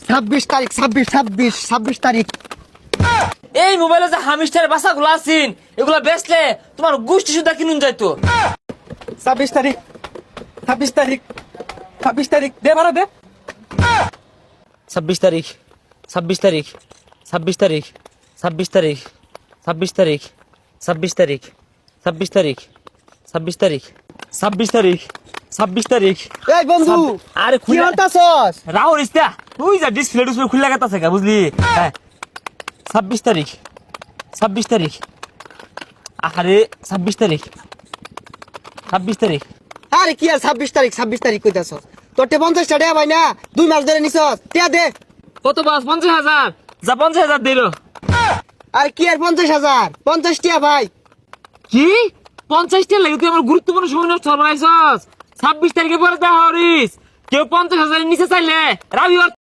26 তারিখ 26 তারিখ। এই মোবাইলে যে হামিস্টারের বাসাগুলো আছেন এগুলা বেচলে তোমার গোষ্ঠী সুদ্ধা কিনুন যাইতো। 26 তারিখ 26 তারিখ দে ভাড়া দে। 26 তারিখ 26 তারিখ 26 তারিখ 26 তারিখ 26 তারিখ 26 তারিখ 26 তারিখ 26 তারিখ 26 তারিখ 26 তারিখ। এই বন্ধু আরে কি খুলে হতাছস? রাহুল ইস্তা তুই যা ডিসপ্লে খুলে গেছে গা বুঝলি। হ্যাঁ 26 তারিখ 26 তারিখ আরে 26 তারিখ 26 তারিখ। আরে কি আর 26 তারিখ কইতাছস? তোরতে 50 টাকা ভাই না 2 মাস ধরে নিছস টিয়া দে। কত বাস 50,000 যা 50,000 দিল। আর কি আর 50,000 50 টিয়া ভাই। কি 50 টা লাগে তুই আমার গুরুত্বপূর্ণ সময় নষ্ট করবাইছস। 26 তারিখে পরে দেখা হরিস কেউ 50,000 এর নিচে চাইলে রাবি